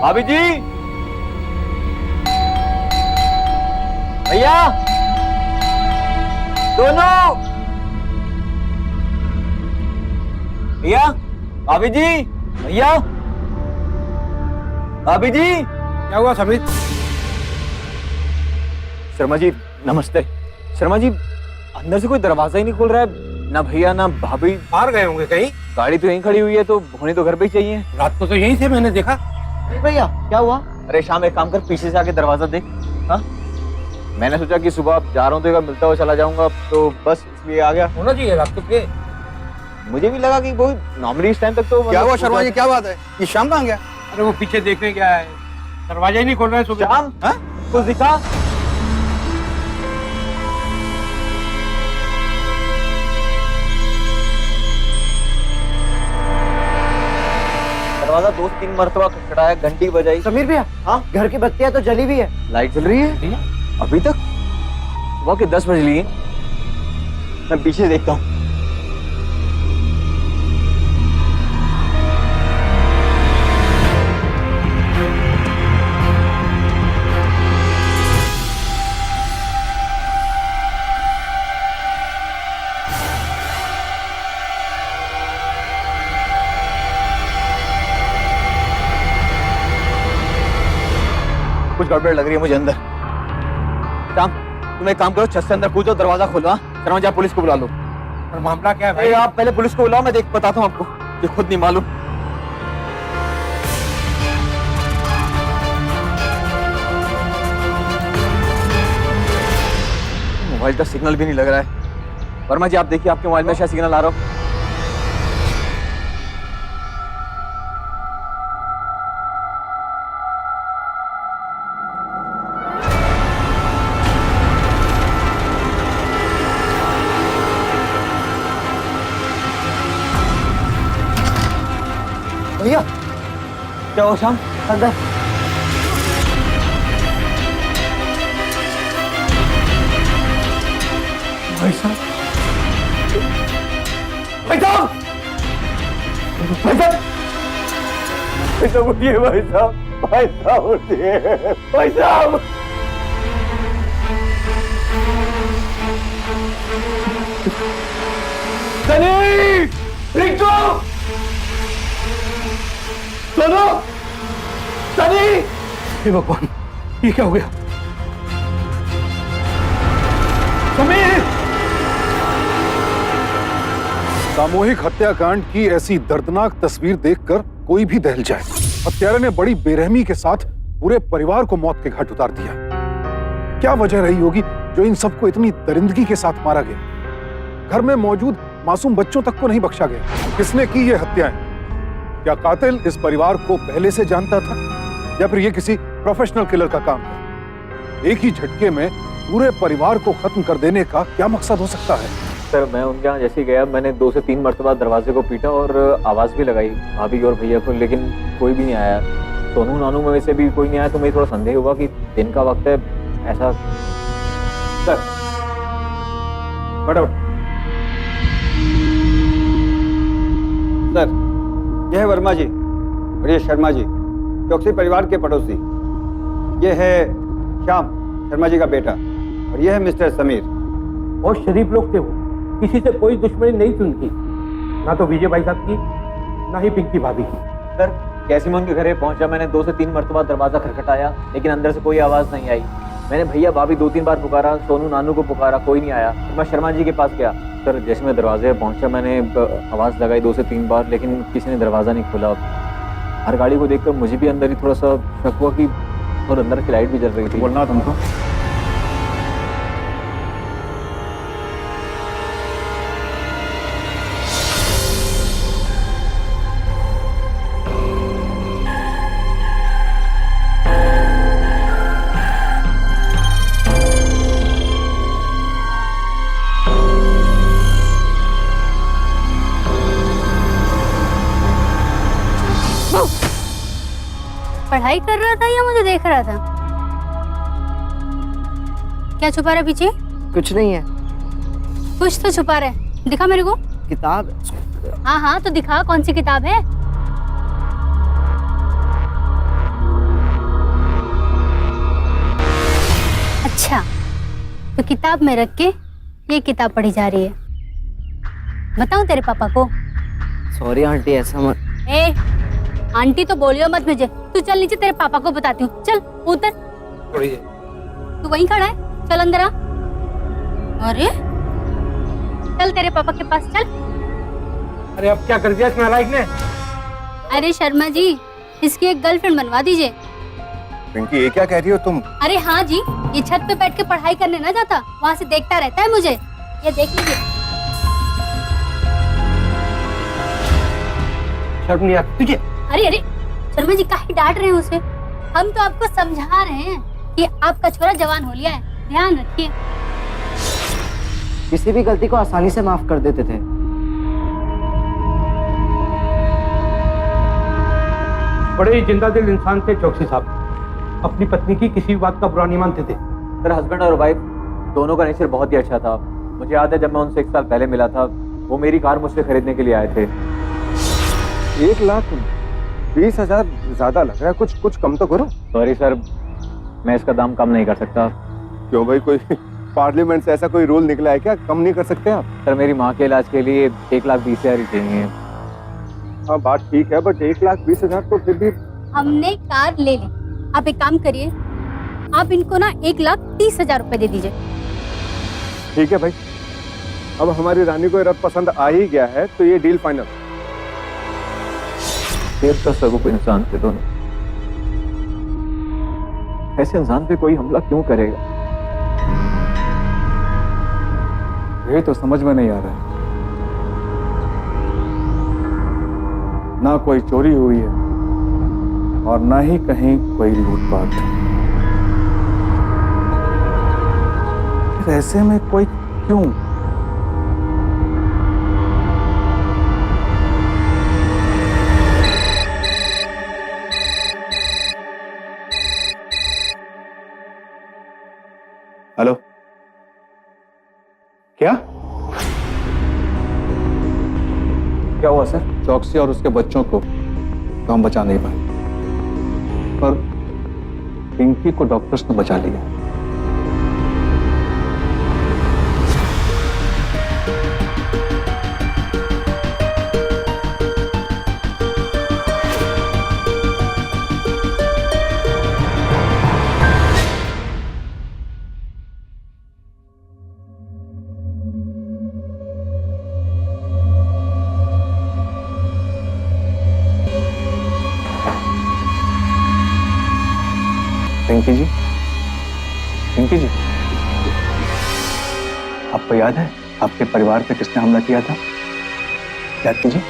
भाभी जी, भैया, दोनों भैया, भाभी जी, भैया, भाभी जी। क्या हुआ समीर? शर्मा जी नमस्ते। शर्मा जी, अंदर से कोई दरवाजा ही नहीं खुल रहा है, ना भैया ना भाभी। बाहर गए होंगे कहीं। गाड़ी तो यहीं खड़ी हुई है, तो होने तो घर पे ही चाहिए। रात को तो यहीं थे, मैंने देखा। भैया क्या हुआ? अरे शाम एक काम कर, पीछे से आके दरवाजा देख। हाँ, मैंने सोचा कि सुबह जा रहा हूँ तो एक बार मिलता हुआ चला जाऊंगा, तो बस इसलिए आ गया। होना चाहिए रात को पे। मुझे भी लगा कि वो नॉर्मली इस टाइम तक तो क्या हुआ शर्मा जी, क्या बात है? ये शाम कहाँ गया? अरे वो पीछे देखने गया है, दरवाजा ही नहीं खोल रहा है सुबह। शाम कुछ दिखा? दरवाजा 2-3 मरतबा खटखटाया, घंटी बजाई। समीर भैया, हाँ, घर की बत्तियां तो जली हुई है। लाइट जल रही है अभी तक? सुबह के 10 बज लिए। मैं पीछे देखता हूँ। कुछ गड़बड़ लग रही है मुझे अंदर। शाम, तुम एक काम करो, छत से अंदर कूदो, दरवाजा खोलो। हाँ, शर्मा जी आप पुलिस को बुला लो। और मामला क्या है भाई? आप पहले पुलिस को बुलाओ, मैं देख बताता हूँ आपको, ये खुद नहीं मालूम। मोबाइल का सिग्नल भी नहीं लग रहा है। वर्मा जी आप देखिए, आपके मोबाइल में शायद सिग्नल आ रहा हो। भैया क्या हुआ शाम? अंदर। भाई साहब, भाई साहब, भाई साहब, भाई साहब उठिए, भाई साहब, भाई साहब उठिए, भाई साहब। सनी, रिंकू, सोनू, सनी। हे भगवान, ये क्या हो गया? समीर! सामूहिक हत्याकांड की ऐसी दर्दनाक तस्वीर देखकर कोई भी दहल जाए। हत्यारे ने बड़ी बेरहमी के साथ पूरे परिवार को मौत के घाट उतार दिया। क्या वजह रही होगी जो इन सबको इतनी दरिंदगी के साथ मारा गया? घर में मौजूद मासूम बच्चों तक को नहीं बख्शा गया। किसने की ये हत्याएं? क्या कातिल इस परिवार को पहले से जानता था या फिर ये किसी प्रोफेशनल किलर का काम है? एक ही झटके में पूरे परिवार को खत्म कर देने का क्या मकसद हो सकता है? सर मैं उनके यहाँ जैसे ही गया, मैंने 2 से 3 मरतबा दरवाजे को पीटा और आवाज भी लगाई भाभी और भैया को, लेकिन कोई भी नहीं आया। सोनू नानू में से भी कोई नहीं आया, तो मुझे थोड़ा संदेह हुआ कि दिन का वक्त है ऐसा। सर फटाफट। सर यह है वर्मा जी और ये शर्मा जी, चौकसी परिवार के पड़ोसी। ये है श्याम, शर्मा जी का बेटा, और ये है मिस्टर समीर। बहुत शरीफ लोग थे वो, किसी से कोई दुश्मनी नहीं थी उनकी, ना तो विजय भाई साहब की, ना ही पिंकी भाभी की। सर कैसे मैं उनके घर पहुंचा, मैंने 2 से 3 मरतबा दरवाजा खटखटाया, लेकिन अंदर से कोई आवाज नहीं आई। मैंने भैया भाभी 2-3 बार पुकारा, सोनू नानू को पुकारा, कोई नहीं आया। मैं शर्मा जी के पास गया। सर जैसे मैं दरवाजे पे पहुंचा, मैंने आवाज लगाई 2 से 3 बार, लेकिन किसी ने दरवाजा नहीं खोला। हर गाड़ी को देखकर मुझे भी अंदर ही थोड़ा सा शक हुआ कि, और अंदर की लाइट भी जल रही थी। बोलना तुमको। पढ़ाई कर रहा था या मुझे देख रहा था? क्या छुपा रहा पीछे? कुछ नहीं है। कुछ तो छुपा रहे, दिखा मेरे को। किताब? हाँ हाँ तो दिखा, कौन सी किताब है? तो किताब में रख के ये किताब पढ़ी जा रही है। बताऊं तेरे पापा को? सॉरी आंटी, ऐसा मत। ए, आंटी तो बोलियो मत मुझे। तू चल नीचे, तेरे पापा को बताती हूँ। चल उतर। तू वहीं खड़ा है, चल अंदर आ। अरे चल तेरे पापा के पास चल। अरे अब क्या कर दिया इस नालायक ने? अरे शर्मा जी, इसकी एक गर्लफ्रेंड बनवा दीजिए। पिंकी, ये क्या कह रही हो तुम? अरे हाँ जी, ये छत पे बैठ के पढ़ाई करने ना जाता, वहाँ से देखता रहता है मुझे। ये देख लीजिए। शर्म नहीं आती तुझे? अरे अरे शर्मा जी, काहे डांट रहे हैं उसे? हम तो आपको समझा रहे हैं कि आपका छोरा जवान हो लिया है, ध्यान रखिए। किसी भी गलती को आसानी से माफ कर देते थे। बड़े ही जिंदा दिल इंसान थे चौकसी साहब। अपनी पत्नी की किसी भी बात का बुरा नहीं मानते थे। सर, हस्बैंड और वाइफ दोनों का नेचर बहुत ही अच्छा था। मुझे याद है जब मैं उनसे 1 साल पहले मिला था, वो मेरी कार मुझसे खरीदने के लिए आए थे। 1,20,000 ज्यादा लग रहा है, कुछ कम तो करो। सॉरी सर, मैं इसका दाम कम नहीं कर सकता। क्यों भाई, कोई पार्लियामेंट से ऐसा कोई रूल निकला है क्या? कम नहीं कर सकते आप? सर, मेरी माँ के इलाज के लिए 1,20,000 ही चाहिए। हाँ, बात ठीक है, बट 1,20,000 तो फिर भी। हमने कार ले ली। आप एक काम करिए, आप इनको ना 1,30,000 रुपए दे दीजिए। ठीक है भाई, अब हमारी रानी को ये रथ पसंद आ ही गया है, तो ये डील फाइनल। देश का सबको इंसान थे दोनों, ऐसे इंसान पे कोई हमला क्यों करेगा? ये तो समझ में नहीं आ रहा है। ना कोई चोरी हुई है और ना ही कहीं कोई लूटपाट। फिर ऐसे में कोई क्यों? हेलो, क्या हुआ सर? चौकसी और उसके बच्चों को तो हम बचा नहीं पाए, पर पिंकी को डॉक्टर्स ने बचा लिया। पिंकी जी, पिंकी जी, आपको याद है आपके परिवार पे किसने हमला किया था? याद कीजिए।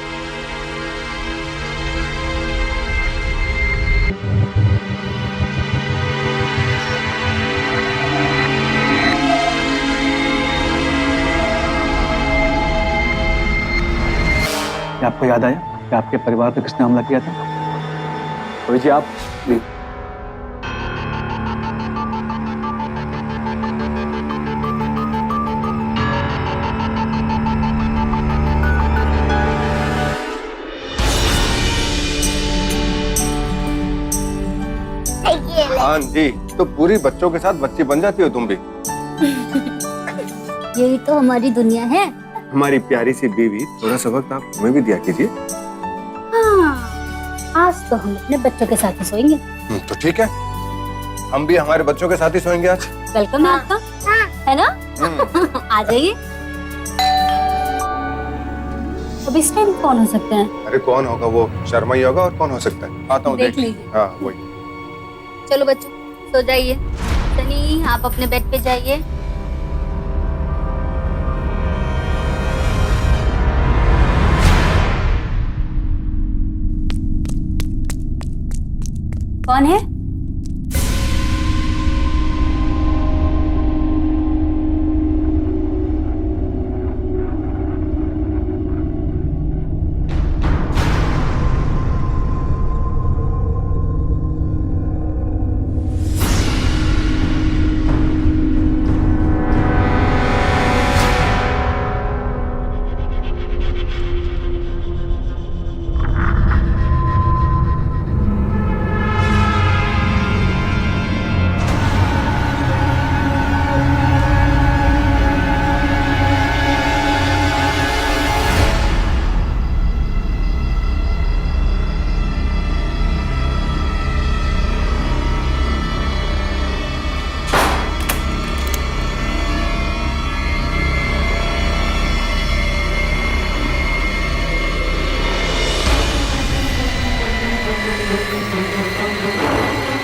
क्या आपको याद आया कि आपके परिवार पे किसने हमला किया था? कोई जी, आप प्लीज। हाँ जी, तो पूरी बच्चों के साथ बच्ची बन जाती हो तुम भी। यही तो हमारी दुनिया है। हमारी प्यारी सी बीवी, थोड़ा सा वक्त आप हमें भी दिया कीजिए। हाँ, आज तो हम अपने बच्चों के साथ ही सोएंगे। तो ठीक है, हम भी हमारे बच्चों के साथ ही सोएंगे आज। वेलकम है आपका, है ना? आ जाइए। अब इस टाइम कौन हो सकते हैं? अरे कौन होगा, वो शर्मा ही होगा, और कौन हो सकता है? आता हूँ, देख लीजिए। हाँ वही। चलो बच्चों, सो जाइए। सनी, आप अपने बेड पे जाइए। कौन है?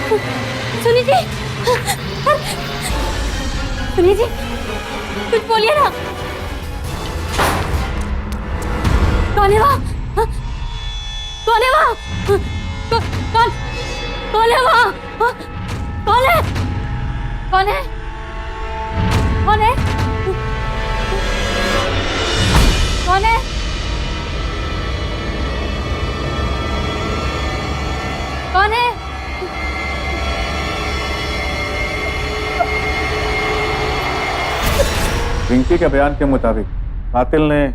सुनी जी, सुनी जी, कुछ बोलिए ना। कौन है वहाँ? कौन है वहाँ? कौन कौन है वहाँ? कौन है? कौन है? कौन है? कौन है? कौन है? पिंकी के बयान के मुताबिक कातिल ने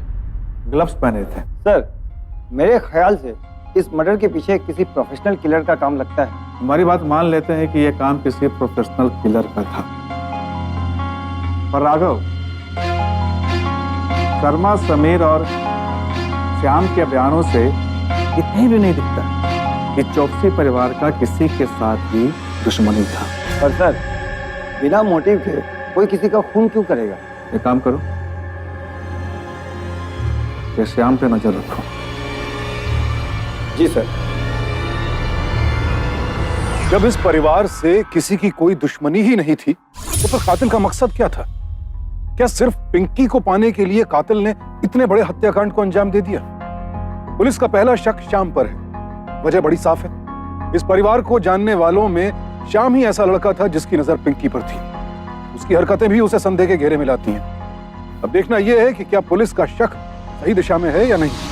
ग्लव्स पहने थे। सर, मेरे ख्याल से इस मर्डर के पीछे किसी प्रोफेशनल किलर का काम लगता है। हमारी बात मान लेते हैं कि यह काम किसी प्रोफेशनल किलर का था, पर राघव, शर्मा, समीर और श्याम के बयानों से इतनी भी नहीं दिखता कि चौकसी परिवार का किसी के साथ भी दुश्मनी था। पर सर, बिना मोटिव के कोई किसी का खून क्यों करेगा? एक काम करो, ये श्याम पे नजर रखो। जी सर। जब इस परिवार से किसी की कोई दुश्मनी ही नहीं थी, तो फिर कातिल का मकसद क्या था? क्या सिर्फ पिंकी को पाने के लिए कातिल ने इतने बड़े हत्याकांड को अंजाम दे दिया? पुलिस का पहला शक श्याम पर है। वजह बड़ी साफ है, इस परिवार को जानने वालों में श्याम ही ऐसा लड़का था जिसकी नजर पिंकी पर थी। उसकी हरकतें भी उसे संदेह के घेरे में लाती हैं। अब देखना यह है कि क्या पुलिस का शक सही दिशा में है या नहीं।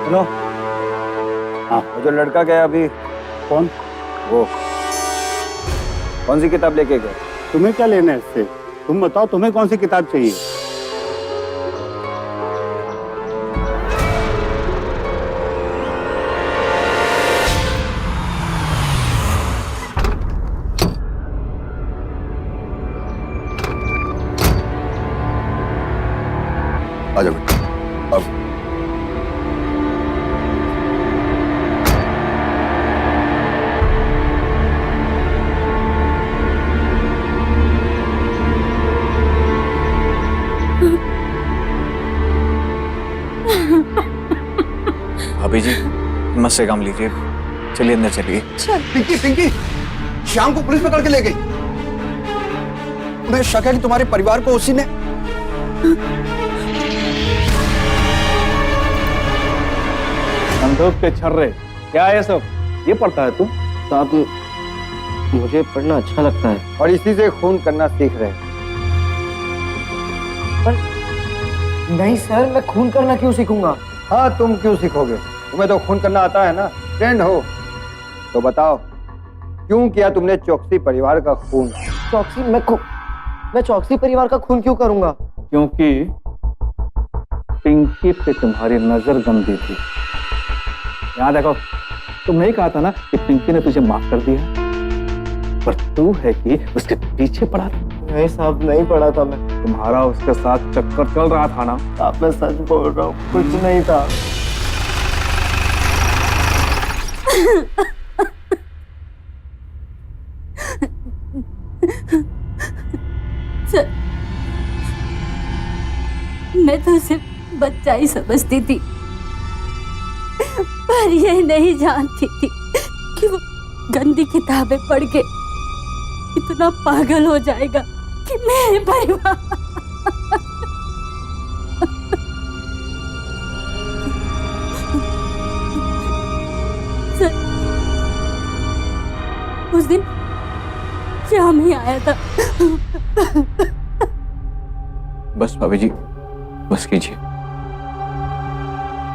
सुनो, हाँ, वो जो लड़का गया अभी, कौन? वो कौन सी किताब लेके गया? तुम्हें क्या लेना है इससे? तुम बताओ, तुम्हें कौन सी किताब चाहिए? आ जाओ बेटा, अब भाभी जी, हिम्मत से काम लीजिए, चलिए अंदर चलिए। पिंकी, पिंकी, श्याम को पुलिस पकड़ के ले गई। उन्हें शक है कि तुम्हारे परिवार को उसी ने। बंदूक के छर्रे, क्या है सब? ये पढ़ता है तू? साहब, मुझे पढ़ना अच्छा लगता है। और इसी से खून करना सीख रहे हैं। नहीं सर, मैं खून करना क्यों सीखूंगा? हाँ, तुम क्यों सीखोगे? तुम्हें तो खून करना आता है ना, ट्रेंड हो। तो बताओ, क्यों किया तुमने चौकसी परिवार का खून? चौकसी? मैं चौकसी परिवार का खून क्यों करूंगा? क्योंकि पिंकी पे तुम्हारी नजर गंदी थी। यहाँ देखो, तुम नहीं कहा था ना कि पिंकी ने तुझे माफ कर दिया, पर तू है कि उसके पीछे पड़ा था। नहीं साहब, नहीं पढ़ा था मैं। तुम्हारा उसके साथ चक्कर चल रहा था ना? आप, मैं सच बोल रहा हूँ, कुछ नहीं था। सर, मैं तो सिर्फ बच्चा ही समझती थी, पर ये नहीं जानती थी कि वो गंदी किताबें पढ़ के इतना पागल हो जाएगा कि मेरे परिवार। सर, उस दिन श्याम ही आया था। बस भाभी जी, बस कीजिए।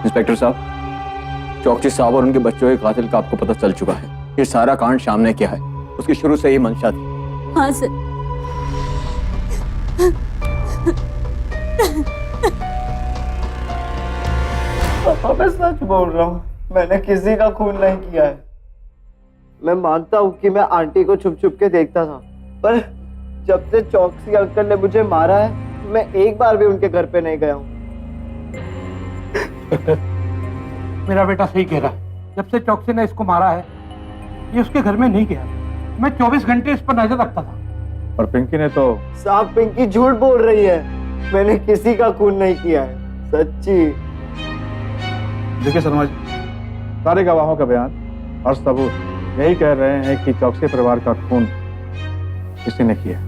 इंस्पेक्टर साहब, चौकसी साहब और उनके बच्चों के कातिल का आपको पता चल चुका है। ये सारा कांड श्याम ने किया है, उसकी शुरू से ही मंशा थी। हाँ सर। पापा मैं सच बोल रहा हूँ, मैंने किसी का खून नहीं किया है। मैं मानता हूँ कि मैं आंटी को छुप छुप के देखता था, पर जब से चौकसी अंकल ने मुझे मारा है, मैं एक बार भी उनके घर पे नहीं गया हूँ। मेरा बेटा सही कह रहा है। जब से चौकसी ने इसको मारा है, ये उसके घर में नहीं गया। मैं 24 घंटे इस पर नजर रखता था। और पिंकी ने तो साहब पिंकी झूठ बोल रही है, मैंने किसी का खून नहीं किया है, सच्ची। देखिए शर्मा जी, सारे गवाहों का बयान और सबूत यही कह रहे हैं कि चौकसी परिवार का खून किसी ने किया।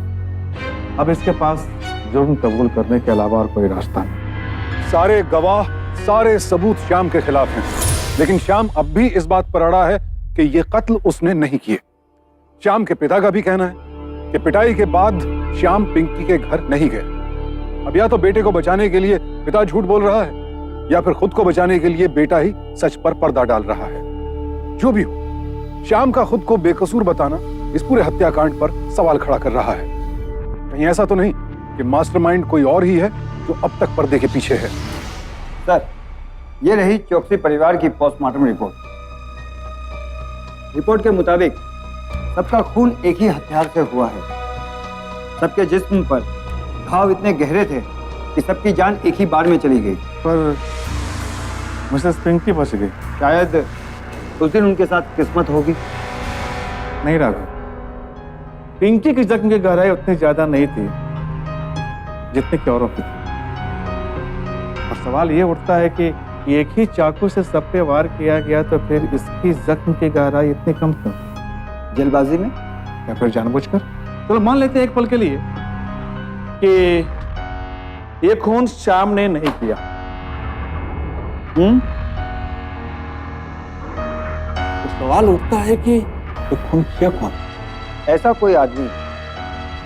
अब इसके पास जुर्म कबूल करने के अलावा और कोई रास्ता नहीं। सारे गवाह, सारे सबूत श्याम के खिलाफ हैं, लेकिन श्याम अब भी इस बात पर अड़ा है कि ये कत्ल उसने नहीं किए। श्याम के पिता का भी कहना है कि पिटाई के बाद श्याम पिंकी के घर नहीं गए। अब या तो बेटे को बचाने के लिए पिता झूठ बोल रहा है, या फिर खुद को बचाने के लिए बेटा ही सच पर पर्दा डाल रहा है। जो भी हो, श्याम का खुद को बेकसूर बताना इस पूरे हत्याकांड पर सवाल खड़ा कर रहा है। कहीं ऐसा तो नहीं कि मास्टरमाइंड कोई और ही है जो अब तक पर्दे के पीछे है। सर, ये रही चौकसी परिवार की पोस्टमार्टम रिपोर्ट। रिपोर्ट के मुताबिक सबका खून एक ही हथियार से हुआ है। सबके जिस्म पर घाव इतने गहरे थे कि सबकी जान एक ही बार में चली गई। पर मिसेस पिंकी बच गई। शायद उस दिन उनके साथ किस्मत होगी। नहीं राघव, पिंकी की जख्म की गहराई उतनी ज्यादा नहीं थी जितनी कि औरों की थी। और सवाल ये उठता है कि एक ही चाकू से सब पे वार किया गया, तो फिर इसकी जख्म की गहराई इतनी कम क्यों? जल्दबाजी में या फिर जानबूझकर? चलो मान लेते हैं एक पल के लिए कि ये खून श्याम ने नहीं किया। तो सवाल उठता है कि ये खून किया कौन? ऐसा कोई आदमी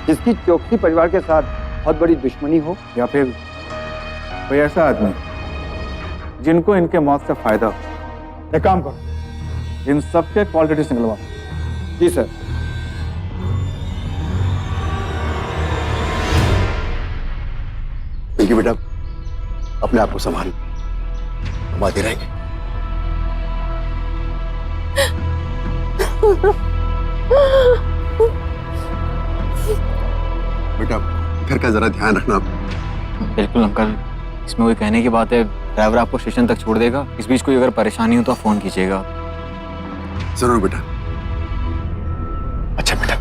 जिसकी चौकसी परिवार के साथ बहुत बड़ी दुश्मनी हो, या फिर कोई ऐसा आदमी जिनको इनके मौत से फायदा हो। एक काम करो, इन सबके कॉल डिटेल्स निकलवाओ। जी सर। पिंकी बेटा, अपने आप को संभाल, हम आते रहेंगे। बेटा, घर का जरा ध्यान रखना। बिल्कुल अंकल, इसमें कोई कहने की बात है। ड्राइवर आपको स्टेशन तक छोड़ देगा। इस बीच कोई अगर परेशानी हो तो आप फोन कीजिएगा। जरूर बेटा। अच्छा बेटा।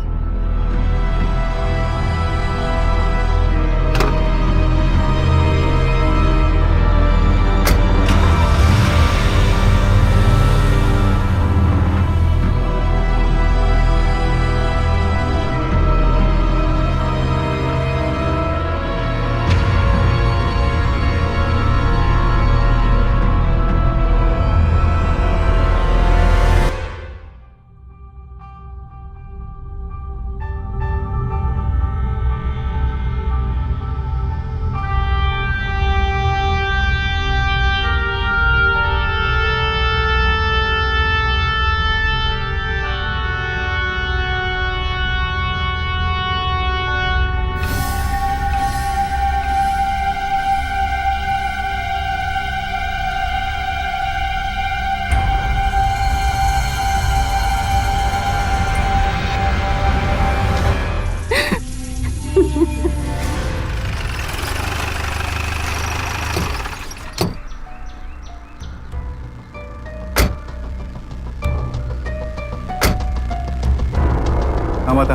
हाँ बता,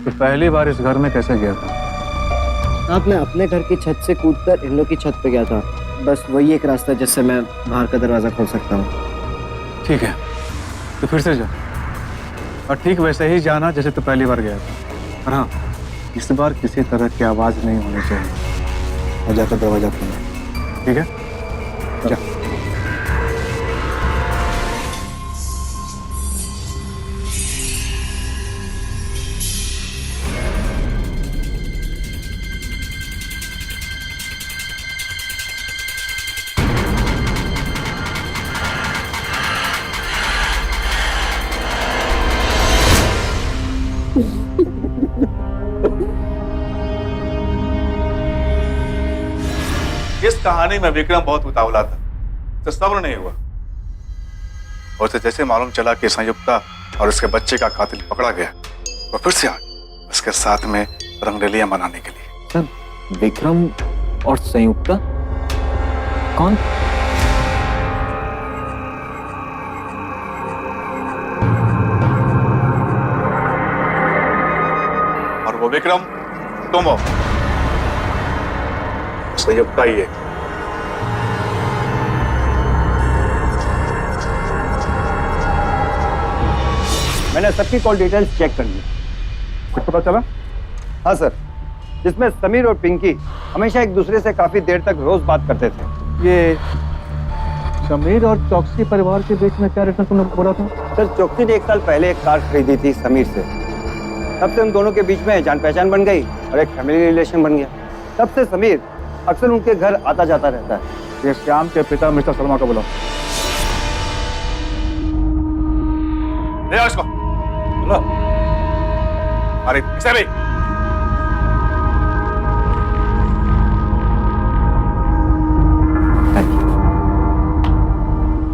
तो पहली बार इस घर में कैसे गया था? आप मैं अपने घर की छत से कूदकर इन लोग की छत पे गया था। बस वही एक रास्ता जिससे मैं बाहर का दरवाजा खोल सकता हूँ। ठीक है, तो फिर से जा, और ठीक वैसे ही जाना जैसे तो पहली बार गया था। और हाँ, इस बार किसी तरह की आवाज नहीं होनी चाहिए। और जाकर दरवाजा खोलना, ठीक है? जा। कहानी में विक्रम बहुत उतावला था, तो सब्र नहीं हुआ। और उसे जैसे मालूम चला कि संयुक्ता और उसके बच्चे का कातिल पकड़ा गया, वो फिर से आ गया उसके साथ में रंगरेलियां मनाने के लिए। सर विक्रम और संयुक्ता कौन? और वो विक्रम तुम हो, संयुक्ता ही है। मैंने सबकी कॉल डिटेल्स चेक कर ली। कुछ पता चला? हाँ सर, जिसमें समीर और पिंकी हमेशा एक दूसरे से काफी देर तक रोज बात करते थे। ये समीर और चौकसी परिवार के बीच में क्या रिश्ता तुमने बोला था? सर चौकसी ने 1 साल पहले एक कार खरीदी थी समीर से, तब से उन दोनों के बीच में जान पहचान बन गई और एक फैमिली रिलेशन बन गया। तब से समीर अक्सर उनके घर आता जाता रहता है। ये श्याम के पिता मिस्टर शर्मा को बुलाओ। ले आओ इसको। बोलो। अरे इसे भी।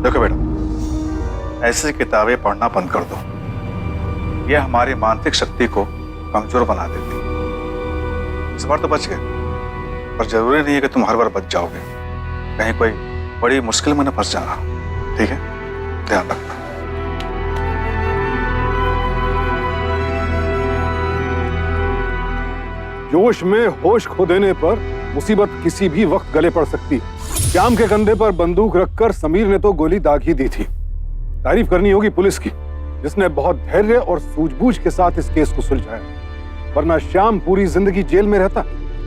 देखो बेटा, ऐसी किताबें पढ़ना बंद कर दो। यह हमारी मानसिक शक्ति को कमजोर बना देती। इस बार तो बच गए, पर जरूरी नहीं है कि तुम हर बार बच जाओगे। कहीं कोई बड़ी मुश्किल में न फंस जाना, ठीक है? ध्यान रखना। जोश में होश खो देने पर मुसीबत किसी भी वक्त गले पड़ सकती है। श्याम के कंधे पर बंदूक रखकर समीर ने तो गोली दाग ही दी थी। तारीफ करनी होगी पुलिस की, जिसने बहुत धैर्य और सूझबूझ के साथ इस केस को सुलझाया, वरना श्याम पूरी जिंदगी जेल में रहता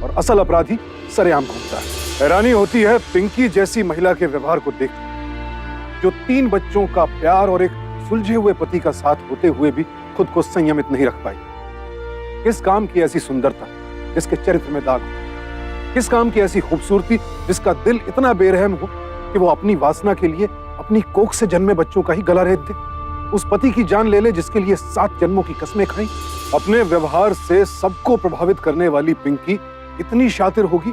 और असल अपराधी सरेआम घूमता है। हैरानी होती है पिंकी जैसी महिला के व्यवहार को देख, जो 3 बच्चों का प्यार और एक सुलझे हुए पति का साथ होते हुए भी खुद को संयमित नहीं रख पाई। किस काम की ऐसी सुंदरता जिसके चरित्र में दाग हो? किस काम की ऐसी खूबसूरती जिसका दिल इतना बेरहम हो कि वो अपनी वासना के लिए अपनी कोख से जन्मे बच्चों का ही गला रेत दे? उस पति की जान ले ले जिसके लिए 7 जन्मों की कसमें खाई। अपने व्यवहार से सबको प्रभावित करने वाली पिंकी इतनी शातिर होगी,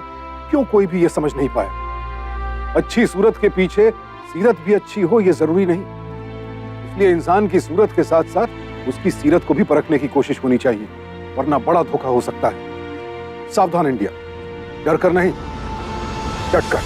क्यों कोई भी ये समझ नहीं पाया? अच्छी सूरत के पीछे सीरत भी अच्छी हो ये जरूरी नहीं, इसलिए इंसान की सूरत के साथ साथ उसकी सीरत को भी परखने की कोशिश होनी चाहिए, वरना बड़ा धोखा हो सकता है। सावधान इंडिया, डर कर नहीं, डट कर।